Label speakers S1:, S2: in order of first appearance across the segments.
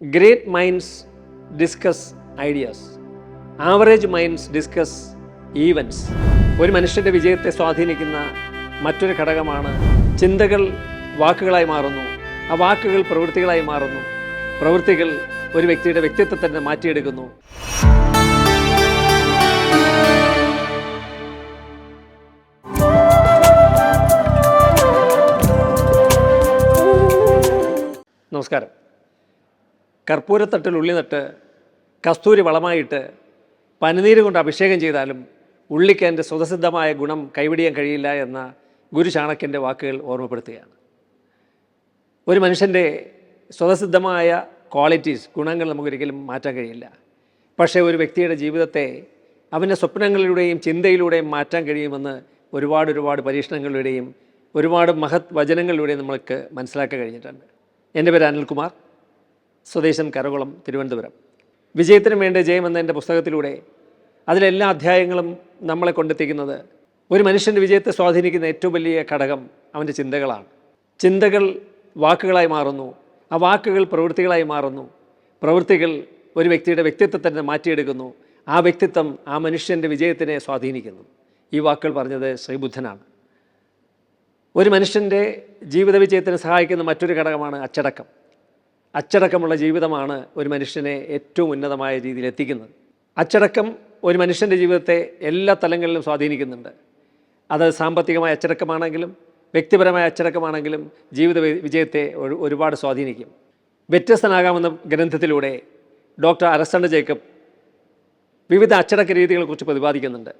S1: Great minds discuss ideas. Average minds discuss events. ഒരു മനുഷ്യൻ്റെ വിജയത്തെ സ്വാധീനിക്കുന്ന മറ്റൊരു ഘടകമാണ് ചിന്തകൾ വാക്കുകളായി മാറുന്നു, ആ വാക്കുകൾ പ്രവൃത്തികളായി മാറുന്നു, പ്രവൃത്തികൾ ഒരു വ്യക്തിയുടെ വ്യക്തിത്വത്തെ തന്നെ മാറ്റിയെടുക്കുന്നു. നമസ്കാരം. കർപ്പൂരത്തട്ടിൽ ഉള്ളി നട്ട് കസ്തൂരി വളമായിട്ട് പനിനീര് കൊണ്ട് അഭിഷേകം ചെയ്താലും ഉള്ളിക്ക് അതിൻ്റെ സ്വതസിദ്ധമായ ഗുണം കൈവിടിയാൻ കഴിയില്ല എന്ന ഗുരു ചാണക്യൻ്റെ വാക്കുകൾ ഓർമ്മപ്പെടുത്തുകയാണ്. ഒരു മനുഷ്യൻ്റെ സ്വതസിദ്ധമായ ക്വാളിറ്റീസ്, ഗുണങ്ങൾ നമുക്കൊരിക്കലും മാറ്റാൻ കഴിയില്ല. പക്ഷേ ഒരു വ്യക്തിയുടെ ജീവിതത്തെ അവൻ്റെ സ്വപ്നങ്ങളിലൂടെയും ചിന്തയിലൂടെയും മാറ്റാൻ കഴിയുമെന്ന് ഒരുപാട് പരീക്ഷണങ്ങളിലൂടെയും ഒരുപാട് മഹത് വചനങ്ങളിലൂടെയും നമ്മൾക്ക് മനസ്സിലാക്കാൻ കഴിഞ്ഞിട്ടുണ്ട്. എൻ്റെ പേര് അനിൽകുമാർ, സ്വദേശം കരകുളം, തിരുവനന്തപുരം. വിജയത്തിന് വേണ്ട ജയം എന്ന എൻ്റെ പുസ്തകത്തിലൂടെ അതിലെല്ലാ അധ്യായങ്ങളും നമ്മളെ കൊണ്ടെത്തിക്കുന്നത് ഒരു മനുഷ്യൻ്റെ വിജയത്തെ സ്വാധീനിക്കുന്ന ഏറ്റവും വലിയ ഘടകം അവൻ്റെ ചിന്തകളാണ്. ചിന്തകൾ വാക്കുകളായി മാറുന്നു, ആ വാക്കുകൾ പ്രവൃത്തികളായി മാറുന്നു, പ്രവൃത്തികൾ ഒരു വ്യക്തിയുടെ വ്യക്തിത്വത്തെ തന്നെ മാറ്റിയെടുക്കുന്നു, ആ വ്യക്തിത്വം ആ മനുഷ്യൻ്റെ വിജയത്തിനെ സ്വാധീനിക്കുന്നു. ഈ വാക്കുകൾ പറഞ്ഞത് ശ്രീബുദ്ധനാണ്. ഒരു മനുഷ്യൻ്റെ ജീവിത വിജയത്തിന് സഹായിക്കുന്ന മറ്റൊരു ഘടകമാണ് അച്ചടക്കം. അച്ചടക്കമുള്ള ജീവിതമാണ് ഒരു മനുഷ്യനെ ഏറ്റവും ഉന്നതമായ രീതിയിൽ എത്തിക്കുന്നത്. അച്ചടക്കം ഒരു മനുഷ്യൻ്റെ ജീവിതത്തെ എല്ലാ തലങ്ങളിലും സ്വാധീനിക്കുന്നുണ്ട്. അത് സാമ്പത്തികമായ അച്ചടക്കമാണെങ്കിലും വ്യക്തിപരമായ അച്ചടക്കമാണെങ്കിലും ജീവിത വിജയത്തെ ഒരുപാട് സ്വാധീനിക്കും. വ്യത്യസ്തനാകാമെന്ന ഗ്രന്ഥത്തിലൂടെ ഡോക്ടർ അലക്സാണ്ടർ ജേക്കബ് വിവിധ അച്ചടക്ക രീതികളെക്കുറിച്ച് പ്രതിപാദിക്കുന്നുണ്ട്.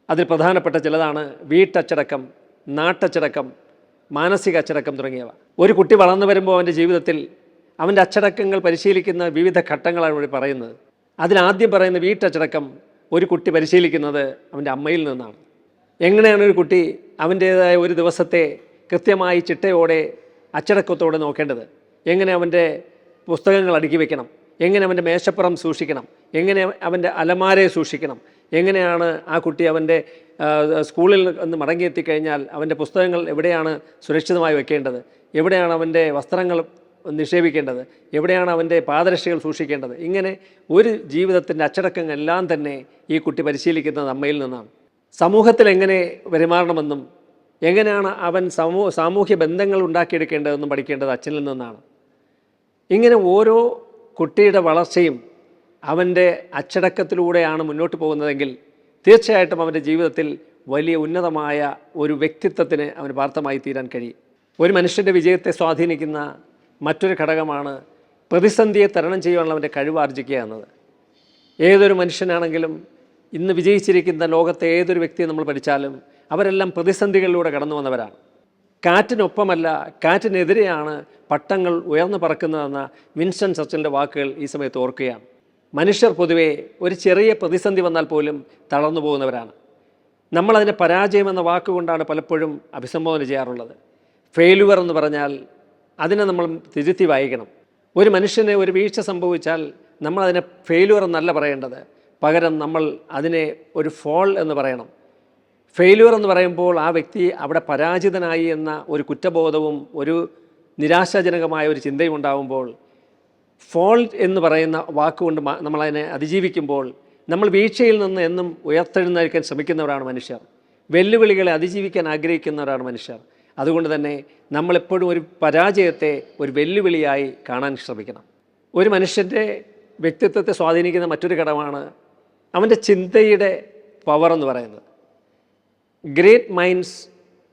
S1: അതിൽ പ്രധാനപ്പെട്ട ചിലതാണ് വീട്ടച്ചടക്കം, നാട്ടച്ചടക്കം, മാനസിക അച്ചടക്കം തുടങ്ങിയവ. ഒരു കുട്ടി വളർന്നു വരുമ്പോൾ അവൻ്റെ ജീവിതത്തിൽ അവൻ്റെ അച്ചടക്കങ്ങൾ പരിശീലിക്കുന്ന വിവിധ ഘട്ടങ്ങളാണ് ഇവിടെ പറയുന്നത്. അതിലാദ്യം പറയുന്ന വീട്ടച്ചടക്കം ഒരു കുട്ടി പരിശീലിക്കുന്നത് അവൻ്റെ അമ്മയിൽ നിന്നാണ്. എങ്ങനെയാണ് ഒരു കുട്ടി അവൻ്റേതായ ഒരു ദിവസത്തെ കൃത്യമായി ചിട്ടയോടെ അച്ചടക്കത്തോടെ നോക്കേണ്ടത്, എങ്ങനെ അവൻ്റെ പുസ്തകങ്ങൾ അടുക്കി വയ്ക്കണം, എങ്ങനെ അവൻ്റെ മേശപ്പുറം സൂക്ഷിക്കണം, എങ്ങനെ അവൻ്റെ അലമാരയെ സൂക്ഷിക്കണം, എങ്ങനെയാണ് ആ കുട്ടി അവൻ്റെ സ്കൂളിൽ നിന്ന് മടങ്ങിയെത്തിക്കഴിഞ്ഞാൽ അവൻ്റെ പുസ്തകങ്ങൾ എവിടെയാണ് സുരക്ഷിതമായി വെക്കേണ്ടത്, എവിടെയാണ് അവൻ്റെ വസ്ത്രങ്ങൾ നിക്ഷേപിക്കേണ്ടത്, എവിടെയാണ് അവൻ്റെ പാദരക്ഷകൾ സൂക്ഷിക്കേണ്ടത്. ഇങ്ങനെ ഒരു ജീവിതത്തിൻ്റെ അച്ചടക്കങ്ങളെല്ലാം തന്നെ ഈ കുട്ടി പരിശീലിക്കുന്നത് അമ്മയിൽ നിന്നാണ്. സമൂഹത്തിൽ എങ്ങനെ പെരുമാറണമെന്നും എങ്ങനെയാണ് അവൻ സാമൂഹ്യ ബന്ധങ്ങൾ ഉണ്ടാക്കിയെടുക്കേണ്ടതെന്നും പഠിക്കേണ്ടത് അച്ഛനിൽ നിന്നാണ്. ഇങ്ങനെ ഓരോ കുട്ടിയുടെ വളർച്ചയും അവൻ്റെ അച്ചടക്കത്തിലൂടെയാണ് മുന്നോട്ട് പോകുന്നതെങ്കിൽ തീർച്ചയായിട്ടും അവൻ്റെ ജീവിതത്തിൽ വലിയ ഉന്നതമായ ഒരു വ്യക്തിത്വത്തിന് അവന് പാത്രമായി തീരാൻ കഴിയും. ഒരു മനുഷ്യൻ്റെ വിജയത്തെ സ്വാധീനിക്കുന്ന മറ്റൊരു ഘടകമാണ് പ്രതിസന്ധിയെ തരണം ചെയ്യാനുള്ള അവൻ്റെ കഴിവ് ആർജിക്കുക എന്നത്. ഏതൊരു മനുഷ്യനാണെങ്കിലും ഇന്ന് വിജയിച്ചിരിക്കുന്ന ലോകത്തെ ഏതൊരു വ്യക്തിയെ നമ്മൾ പഠിച്ചാലും അവരെല്ലാം പ്രതിസന്ധികളിലൂടെ കടന്നു വന്നവരാണ്. കാറ്റിനൊപ്പമല്ല, കാറ്റിനെതിരെയാണ് പട്ടങ്ങൾ ഉയർന്നു പറക്കുന്നതെന്ന വിൻസ്റ്റൺ ചർച്ചിലിൻ്റെ വാക്കുകൾ ഈ സമയത്ത് ഓർക്കുകയാണ്. മനുഷ്യർ പൊതുവെ ഒരു ചെറിയ പ്രതിസന്ധി വന്നാൽ പോലും തളർന്നു പോകുന്നവരാണ്. നമ്മളതിനെ പരാജയം എന്ന വാക്കുകൊണ്ടാണ് പലപ്പോഴും അഭിസംബോധന ചെയ്യാറുള്ളത്. ഫെയിലുവർ എന്ന് പറഞ്ഞാൽ അതിനെ നമ്മൾ തിരുത്തി വായിക്കണം. ഒരു മനുഷ്യന് ഒരു വീഴ്ച സംഭവിച്ചാൽ നമ്മളതിനെ ഫെയിലുവർ എന്നല്ല പറയേണ്ടത്, പകരം നമ്മൾ അതിനെ ഒരു ഫോൾ എന്ന് പറയണം. ഫെയിലുവർ എന്ന് പറയുമ്പോൾ ആ വ്യക്തി അവിടെ പരാജിതനായി എന്ന ഒരു കുറ്റബോധവും ഒരു നിരാശാജനകമായ ഒരു ചിന്തയും ഉണ്ടാകുമ്പോൾ, ഫോൾ എന്ന് പറയുന്ന വാക്കുകൊണ്ട് നമ്മളതിനെ അതിജീവിക്കുമ്പോൾ നമ്മൾ വീഴ്ചയിൽ നിന്ന് എന്നും ഉയർത്തെഴുന്നേൽക്കാൻ ശ്രമിക്കുന്നവരാണ് മനുഷ്യർ. വെല്ലുവിളികളെ അതിജീവിക്കാൻ ആഗ്രഹിക്കുന്നവരാണ് മനുഷ്യർ. അതുകൊണ്ട് തന്നെ നമ്മളെപ്പോഴും ഒരു പരാജയത്തെ ഒരു വെല്ലുവിളിയായി കാണാൻ ശ്രമിക്കണം. ഒരു മനുഷ്യൻ്റെ വ്യക്തിത്വത്തെ സ്വാധീനിക്കുന്ന മറ്റൊരു ഘടകമാണ് അവൻ്റെ ചിന്തയുടെ പവർ എന്ന് പറയുന്നത്. Great minds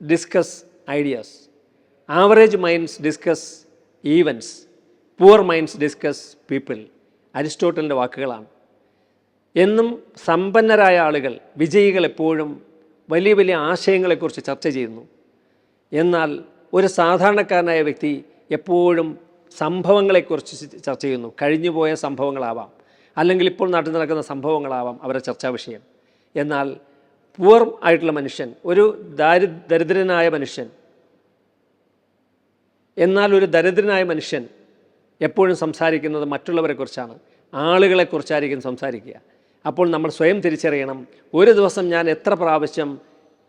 S1: discuss ideas, average minds discuss events, poor minds discuss people. അരിസ്റ്റോട്ടലിൻ്റെ വാക്കുകളാണ്. എന്നും സമ്പന്നരായ ആളുകൾ, വിജയികൾ എപ്പോഴും വലിയ വലിയ ആശയങ്ങളെക്കുറിച്ച് ചർച്ച ചെയ്യുന്നു. എന്നാൽ ഒരു സാധാരണക്കാരനായ വ്യക്തി എപ്പോഴും സംഭവങ്ങളെക്കുറിച്ച് ചർച്ച ചെയ്യുന്നു. കഴിഞ്ഞുപോയ സംഭവങ്ങളാവാം, അല്ലെങ്കിൽ ഇപ്പോൾ നാട്ടിൽ നടക്കുന്ന സംഭവങ്ങളാവാം അവരുടെ ചർച്ചാ വിഷയം. എന്നാൽ പുവർ ആയിട്ടുള്ള മനുഷ്യൻ, ഒരു ദരിദ്രനായ മനുഷ്യൻ, എന്നാൽ ഒരു ദരിദ്രനായ മനുഷ്യൻ എപ്പോഴും സംസാരിക്കുന്നത് മറ്റുള്ളവരെക്കുറിച്ചാണ്, ആളുകളെക്കുറിച്ചായിരിക്കും സംസാരിക്കുക. അപ്പോൾ നമ്മൾ സ്വയം തിരിച്ചറിയണം, ഒരു ദിവസം ഞാൻ എത്ര പ്രാവശ്യം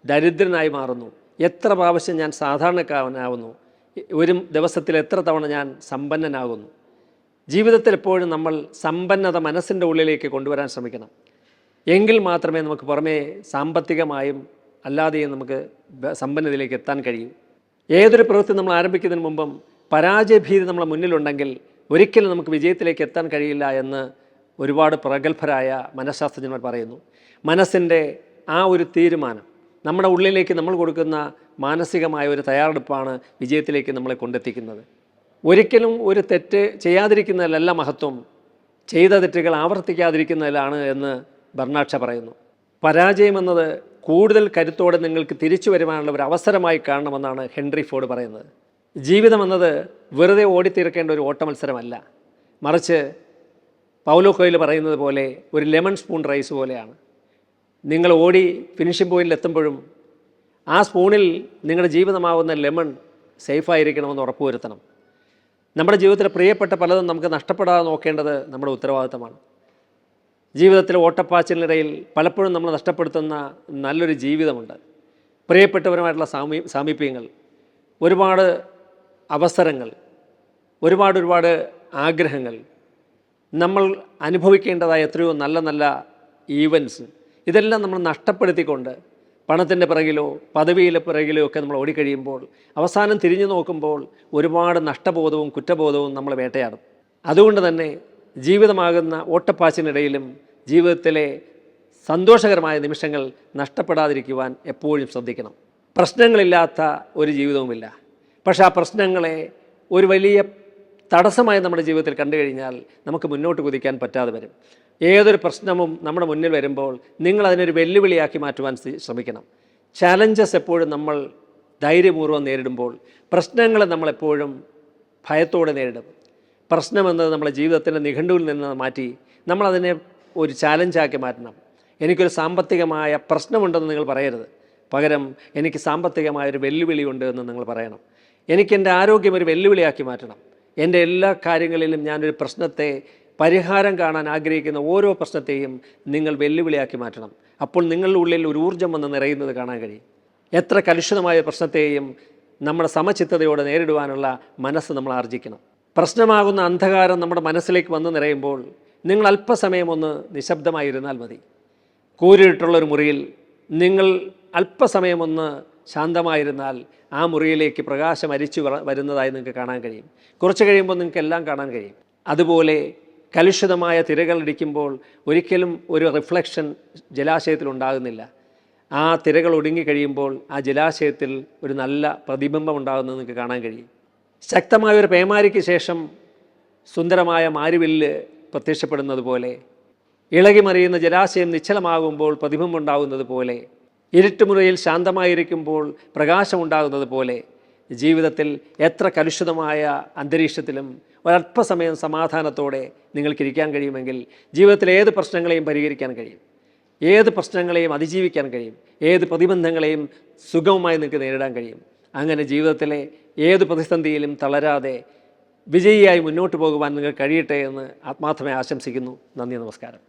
S1: ദരിദ്രനായി മാറുന്നു, എത്ര പ്രാവശ്യം ഞാൻ സാധാരണക്കാരനാവുന്നു, ഒരു ദിവസത്തിൽ എത്ര തവണ ഞാൻ സമ്പന്നനാകുന്നു. ജീവിതത്തിൽ എപ്പോഴും നമ്മൾ സമ്പന്നത മനസ്സിൻ്റെ ഉള്ളിലേക്ക് കൊണ്ടുവരാൻ ശ്രമിക്കണം. എങ്കിൽ മാത്രമേ നമുക്ക് പുറമേ സാമ്പത്തികമായും അല്ലാതെയും നമുക്ക് സമ്പന്നതയിലേക്ക് എത്താൻ കഴിയൂ. ഏതൊരു പ്രവൃത്തി നമ്മൾ ആരംഭിക്കുന്നതിന് മുമ്പും പരാജയഭീതി നമ്മളെ മുന്നിലുണ്ടെങ്കിൽ ഒരിക്കലും നമുക്ക് വിജയത്തിലേക്ക് എത്താൻ കഴിയില്ല എന്ന് ഒരുപാട് പ്രഗത്ഭരായ മനഃശാസ്ത്രജ്ഞന്മാർ പറയുന്നു. മനസ്സിൻ്റെ ആ ഒരു തീരുമാനം, നമ്മുടെ ഉള്ളിലേക്ക് നമ്മൾ കൊടുക്കുന്ന മാനസികമായ ഒരു തയ്യാറെടുപ്പാണ് വിജയത്തിലേക്ക് നമ്മളെ കൊണ്ടെത്തിക്കുന്നത്. ഒരിക്കലും ഒരു തെറ്റ് ചെയ്യാതിരിക്കുന്നതിലല്ല മഹത്വം, ചെയ്ത തെറ്റുകൾ ആവർത്തിക്കാതിരിക്കുന്നതിലാണ് എന്ന് ബർണാഡ് ഷാ പറയുന്നു. പരാജയം എന്നത് കൂടുതൽ കരുത്തോടെ നിങ്ങൾക്ക് തിരിച്ചു വരുവാനുള്ള ഒരു അവസരമായി കാണണമെന്നാണ് ഹെൻറി ഫോർഡ് പറയുന്നത്. ജീവിതം എന്നത് വെറുതെ ഓടിത്തീർക്കേണ്ട ഒരു ഓട്ടമത്സരമല്ല, മറിച്ച് പൗലോ കൊയ്ലോ പറയുന്നത് പോലെ ഒരു ലെമൺ സ്പൂൺ റൈസ് പോലെയാണ്. നിങ്ങൾ ഓടി ഫിനിഷിംഗ് പോയിന്റിൽ എത്തുമ്പോഴും ആ സ്പൂണിൽ നിങ്ങളുടെ ജീവിതമാവുന്ന ലെമൺ സേഫായിരിക്കണമെന്ന് ഉറപ്പുവരുത്തണം. നമ്മുടെ ജീവിതത്തിൽ പ്രിയപ്പെട്ട പലതും നമുക്ക് നഷ്ടപ്പെടാതെ നോക്കേണ്ടത് നമ്മുടെ ഉത്തരവാദിത്തമാണ്. ജീവിതത്തിലെ ഓട്ടപ്പാച്ചിലിനിടയിൽ പലപ്പോഴും നമ്മൾ നഷ്ടപ്പെടുത്തുന്ന നല്ലൊരു ജീവിതമുണ്ട്. പ്രിയപ്പെട്ടവരുമായിട്ടുള്ള സാമീപ്യങ്ങൾ, ഒരുപാട് അവസരങ്ങൾ, ഒരുപാട് ആഗ്രഹങ്ങൾ, നമ്മൾ അനുഭവിക്കേണ്ടതായ എത്രയോ നല്ല നല്ല ഈവൻസ്, ഇതെല്ലാം നമ്മൾ നഷ്ടപ്പെടുത്തിക്കൊണ്ട് പണത്തിൻ്റെ പിറകിലോ പദവിയിലെ പിറകിലോ ഒക്കെ നമ്മൾ ഓടിക്കഴിയുമ്പോൾ അവസാനം തിരിഞ്ഞു നോക്കുമ്പോൾ ഒരുപാട് നഷ്ടബോധവും കുറ്റബോധവും നമ്മളെ വേട്ടയാടും. അതുകൊണ്ട് തന്നെ ജീവിതമാകുന്ന ഓട്ടപ്പാച്ചിനിടയിലും ജീവിതത്തിലെ സന്തോഷകരമായ നിമിഷങ്ങൾ നഷ്ടപ്പെടാതിരിക്കുവാൻ എപ്പോഴും ശ്രദ്ധിക്കണം. പ്രശ്നങ്ങളില്ലാത്ത ഒരു ജീവിതവുമില്ല. പക്ഷേ ആ പ്രശ്നങ്ങളെ ഒരു വലിയ തടസ്സമായി നമ്മുടെ ജീവിതത്തിൽ കണ്ടു കഴിഞ്ഞാൽ നമുക്ക് മുന്നോട്ട് കുതിക്കാൻ പറ്റാതെ വരും. ഏതൊരു പ്രശ്നവും നമ്മുടെ മുന്നിൽ വരുമ്പോൾ നിങ്ങൾ അതിനൊരു വെല്ലുവിളിയാക്കി മാറ്റുവാൻ ശ്രമിക്കണം. ചാലഞ്ചസ് എപ്പോഴും നമ്മൾ ധൈര്യപൂർവ്വം നേരിടുമ്പോൾ പ്രശ്നങ്ങളെ നമ്മളെപ്പോഴും ഭയത്തോടെ നേരിടും. പ്രശ്നമെന്നത് നമ്മുടെ ജീവിതത്തിൻ്റെ നിഘണ്ടുവിൽ നിന്ന് മാറ്റി നമ്മളതിനെ ഒരു ചാലഞ്ചാക്കി മാറ്റണം. എനിക്കൊരു സാമ്പത്തികമായ പ്രശ്നമുണ്ടെന്ന് നിങ്ങൾ പറയരുത്, പകരം എനിക്ക് സാമ്പത്തികമായൊരു വെല്ലുവിളിയുണ്ട് എന്ന് നിങ്ങൾ പറയണം. എനിക്കെൻ്റെ ആരോഗ്യം ഒരു വെല്ലുവിളിയാക്കി മാറ്റണം. എൻ്റെ എല്ലാ കാര്യങ്ങളിലും ഞാനൊരു പ്രശ്നത്തെ പരിഹാരം കാണാൻ ആഗ്രഹിക്കുന്ന ഓരോ പ്രശ്നത്തെയും നിങ്ങൾ വെല്ലുവിളിയാക്കി മാറ്റണം. അപ്പോൾ നിങ്ങളുടെ ഉള്ളിൽ ഒരു ഊർജ്ജം വന്ന് നിറയുന്നത് കാണാൻ കഴിയും. എത്ര കലുഷിതമായ പ്രശ്നത്തെയും നമ്മുടെ സമചിത്തതയോടെ നേരിടുവാനുള്ള മനസ്സ് നമ്മൾ ആർജിക്കണം. പ്രശ്നമാകുന്ന അന്ധകാരം നമ്മുടെ മനസ്സിലേക്ക് വന്ന് നിറയുമ്പോൾ നിങ്ങൾ അല്പസമയം ഒന്ന് നിശബ്ദമായിരുന്നാൽ മതി. കൂരിട്ടുള്ളൊരു മുറിയിൽ നിങ്ങൾ അല്പസമയം ഒന്ന് ശാന്തമായിരുന്നാൽ ആ മുറിയിലേക്ക് പ്രകാശം അരിച്ചു വരുന്നതായി നിങ്ങൾക്ക് കാണാൻ കഴിയും. കുറച്ച് കഴിയുമ്പോൾ നിങ്ങൾക്ക് എല്ലാം കാണാൻ കഴിയും. അതുപോലെ കലുഷിതമായ തിരകളടിക്കുമ്പോൾ ഒരിക്കലും ഒരു റിഫ്ലക്ഷൻ ജലാശയത്തിൽ ഉണ്ടാകുന്നില്ല. ആ തിരകൾ ഒടുങ്ങിക്കഴിയുമ്പോൾ ആ ജലാശയത്തിൽ ഒരു നല്ല പ്രതിബിംബം ഉണ്ടാകുന്നത് നിങ്ങൾക്ക് കാണാൻ കഴിയും. ശക്തമായ ഒരു പേമാരിക്ക് ശേഷം സുന്ദരമായ മാരിവില്ല് പ്രത്യക്ഷപ്പെടുന്നത് പോലെ, ഇളകിമറിയുന്ന ജലാശയം നിശ്ചലമാകുമ്പോൾ പ്രതിബിംബം ഉണ്ടാകുന്നത് പോലെ, ഇരുട്ടുമുറിയിൽ ശാന്തമായിരിക്കുമ്പോൾ പ്രകാശമുണ്ടാകുന്നത് പോലെ, ജീവിതത്തിൽ എത്ര കലുഷിതമായ അന്തരീക്ഷത്തിലും ഒരല്പസമയം സമാധാനത്തോടെ നിങ്ങൾക്കിരിക്കാൻ കഴിയുമെങ്കിൽ ജീവിതത്തിലെ ഏത് പ്രശ്നങ്ങളെയും പരിഹരിക്കാൻ കഴിയും, ഏത് പ്രശ്നങ്ങളെയും അതിജീവിക്കാൻ കഴിയും, ഏത് പ്രതിബന്ധങ്ങളെയും സുഗമമായി നിങ്ങൾക്ക് നേരിടാൻ കഴിയും. അങ്ങനെ ജീവിതത്തിലെ ഏത് പ്രതിസന്ധിയിലും തളരാതെ വിജയിയായി മുന്നോട്ട് പോകുവാൻ നിങ്ങൾക്ക് കഴിയട്ടെ എന്ന് ആത്മാർത്ഥമായി ആശംസിക്കുന്നു. നന്ദി, നമസ്കാരം.